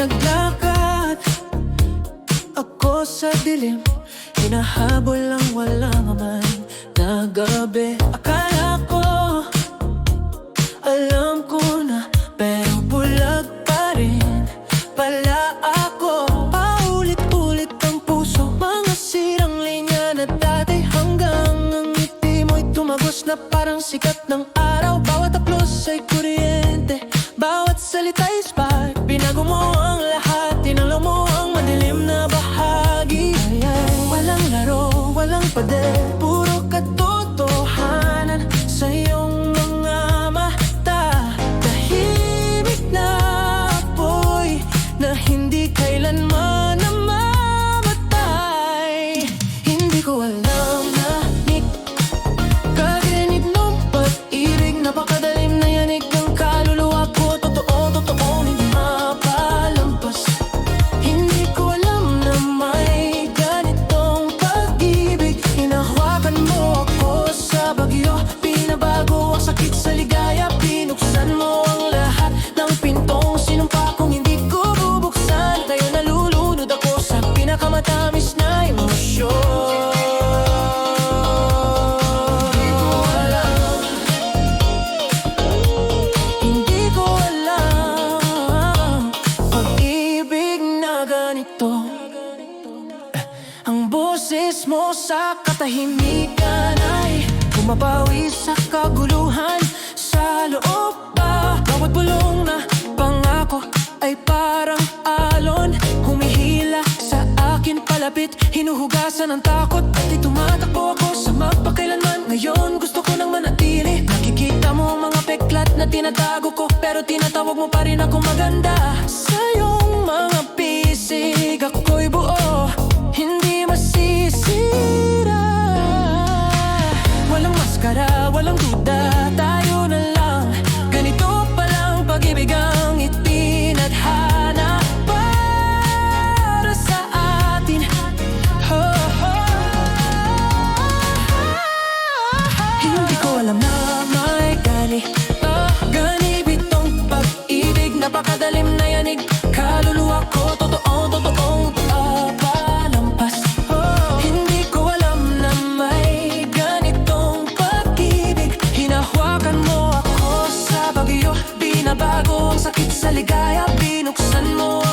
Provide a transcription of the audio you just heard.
Naglakad ako sa dilim, hinahabol ang walang aman na gabi. Akala ko, alam ko na, pero bulag pa rin pala ako. Paulit-ulit ang puso, mga sirang linya na dati, hanggang ang ngiti mo'y tumagos na parang sikat ng araw. Bawat haplos ay kuryente, bawat salita'y spark. Binago mo ang lahat, tinalaw mo ang madilim na bahagi. Walang laro, walang pader, puro katotohanan sa iyong mga mata. Tahimik na apoy na hindi kailanman namamatay. Hindi ko alam na karinig ng pag-ibig, napakadalim na yanig ng kaluluwa ko. Totoo, hindi mapalampas. Hindi ko alam na may ganitong pag-ibig. Hinahawakan mo ako sa bagyo, binabago ang sakit sa ligaya. Binuksan mo ang lahat ng pintong sinumpa kong hindi ko bubuksan. Ngayon nalulunod ako sa pinakamatamis na emosyon. Hindi ko alam pag-ibig na ganito. Ang boses mo sa katahimikan ay bumabawi sa kaguluhan sa loob pa. Bawat bulong na pangako ay parang alon, humihila sa akin palapit, hinuhugasan ng takot. Pati tumatakbo ako sa magpakailanman. Ngayon gusto ko nang manatili. Nakikita mo ang mga peklat na tinatago ko, pero tinatawag mo pa rin ako maganda. Sa iyong mga pisig ako'y buo, hindi masisira. Walang maskara, walang duda, tayo na lang. Ganito palang pag-ibig ang itinadhana para sa atin. Hindi ko alam na may ganitong pag-ibig, napakadalim na yanig kaluluwa ko. Totoong papalampas. Hindi ko alam na may ganitong pag-ibig. Hinahawakan mo ako sa bagyo, binabago ang sakit sa ligaya. Binuksan mo